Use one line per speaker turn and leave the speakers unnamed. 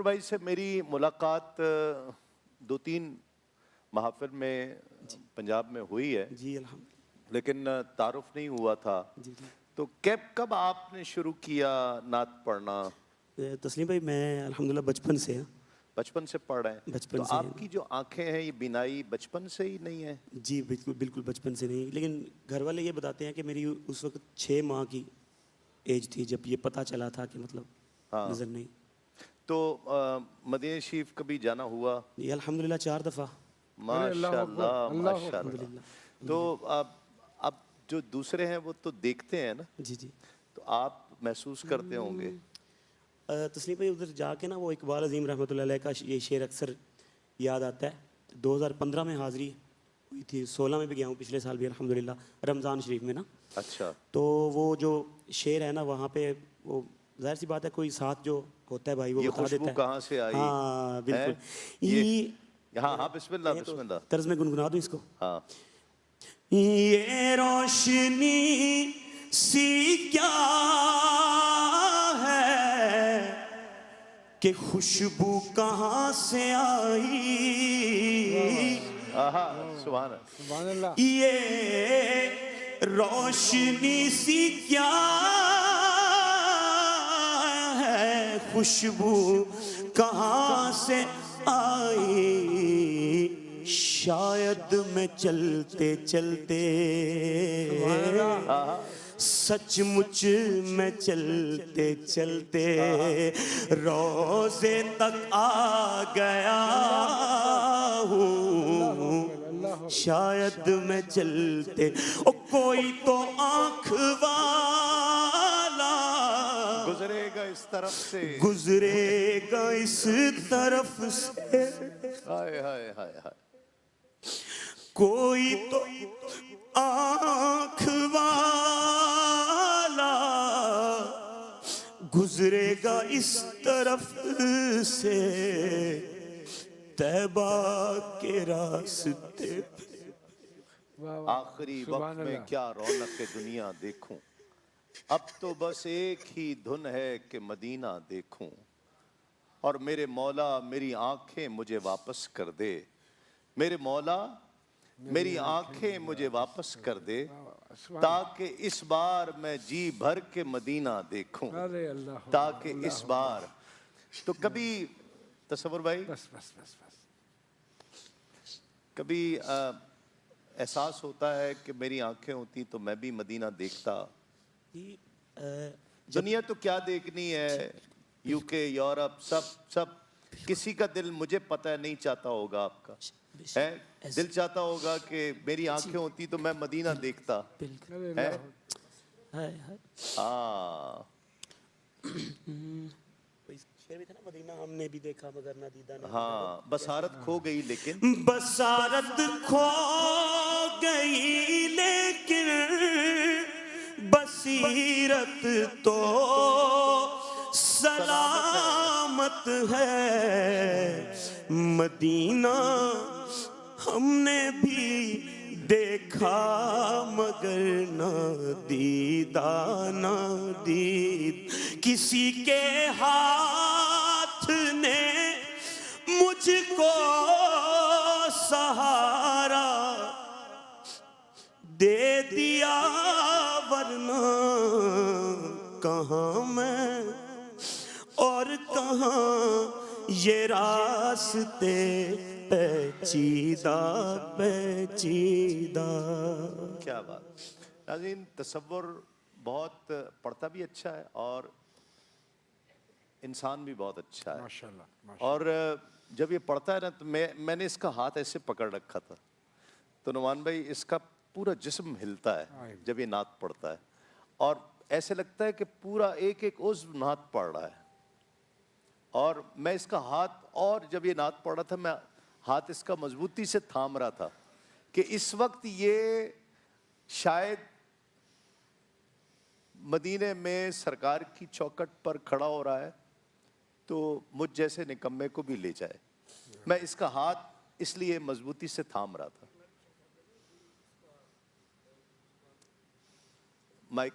تصور بھائی سے میری ملاقات 2-3 محافل میں پنجاب میں ہوئی ہے
جی الحمدللہ،
لیکن تعارف نہیں ہوا تھا.
جی جی.
تو کب آپ نے شروع کیا نعت پڑھنا؟
تسلیم بھائی میں الحمدللہ بچپن سے ہیں.
بچپن سے پڑھ رہے ہیں؟
بچپن
تو
سے
آپ کی جو آنکھیں ہیں یہ بینائی بچپن سے ہی نہیں ہے؟
جی بالکل بالکل بچپن سے نہیں، لیکن گھر والے یہ بتاتے ہیں کہ میری اس وقت 6 ماہ کی ایج تھی جب یہ پتہ چلا تھا کہ مطلب نظر نہیں.
تو مدینہ شریف کبھی جانا ہوا؟
یہ الحمدللہ 4 دفعہ.
ماشاء اللہ ماشاء اللہ.
الحمدللہ.
تو اب جو دوسرے ہیں وہ تو دیکھتے ہیں نا،
جی جی.
تو آپ محسوس کرتے ہوں گے.
تسلیم بھائی ادھر جا کے نا وہ اقبال عظیم رحمۃ اللہ علیہ کا یہ شعر اکثر یاد آتا ہے. 2015 میں حاضری ہوئی تھی، 16 میں بھی گیا ہوں، پچھلے سال بھی الحمدللہ رمضان شریف میں نا.
اچھا.
تو وہ جو شعر ہے نا وہاں پہ وہ ظاہر سی بات ہے کوئی ساتھ جو ہوتا ہے بھائی وہ
یہ
بتا
خوشبو
دیتا ہے.
کہاں سے آئی؟
ہاں بالکل.
ہاں بسم اللہ بسم اللہ.
طرز میں گنگنا دوں اس کو.
ہاں.
یہ روشنی سی کیا ہے کہ خوشبو کہاں سے آئی.
سبحان اللہ.
یہ روشنی سی کیا ہے خوشبو کہاں سے آئی. شاید میں چلتے چلتے سچ مچ میں چلتے چلتے روزے تک آ گیا ہوں. شاید میں چلتے کوئی تو آنکھ والا
گزرے گا اس طرف سے،
گزرے گا اس طرف سے.
ہائے ہائے ہائے ہائے.
کوئی تو آنکھ والا گزرے گا اس طرف سے طیبہ کے راستے.
آخری وقت میں کیا رونق دنیا دیکھوں، اب تو بس ایک ہی دھن ہے کہ مدینہ دیکھوں. اور میرے مولا میری آنکھیں مجھے واپس کر دے، میرے مولا میری آنکھیں مجھے واپس کر دے تاکہ اس بار میں جی بھر کے مدینہ دیکھوں. تاکہ اس بار. تو کبھی تصور بھائی کبھی احساس ہوتا ہے کہ میری آنکھیں ہوتی تو میں بھی مدینہ دیکھتا. دنیا تو کیا دیکھنی ہے، یو کے یورپ سب کسی کا دل مجھے پتہ نہیں چاہتا ہوگا آپ کا ہے، دل چاہتا ہوگا کہ میری آنکھیں ہوتی تو میں مدینہ دیکھتا ہے. ہاں
شعر بھی تھا نا، مدینہ ہم نے بھی دیکھا مگر نہ دیدہ نہ.
ہاں بصارت کھو گئی لیکن،
بصارت کھو گئی لیکن بصیرت تو سلامت ہے. مدینہ ہم نے بھی دیکھا مگر نہ دیدہ نہ دید. کسی کے ہاتھ نے مجھ کو سہارا دے دیا ورنہ کہاں میں اور کہاں یہ راستے پیچیدہ پیچیدہ.
کیا بات. ناظرین تصور بہت پڑھتا بھی اچھا ہے اور انسان بھی بہت اچھا ہے ماشاءاللہ. اور جب یہ پڑھتا ہے نا تو میں نے اس کا ہاتھ ایسے پکڑ رکھا تھا تو نعمان بھائی اس کا پورا جسم ہلتا ہے جب یہ نعت پڑھتا ہے اور ایسے لگتا ہے کہ پورا ایک ایک عضو نعت پڑھ رہا ہے. اور میں اس کا ہاتھ، اور جب یہ نعت پڑھ رہا تھا میں ہاتھ اس کا مضبوطی سے تھام رہا تھا کہ اس وقت یہ شاید مدینے میں سرکار کی چوکھٹ پر کھڑا ہو رہا ہے تو مجھ جیسے نکمے کو بھی لے جائے. میں اس کا ہاتھ اس لیے مضبوطی سے تھام رہا تھا. مائک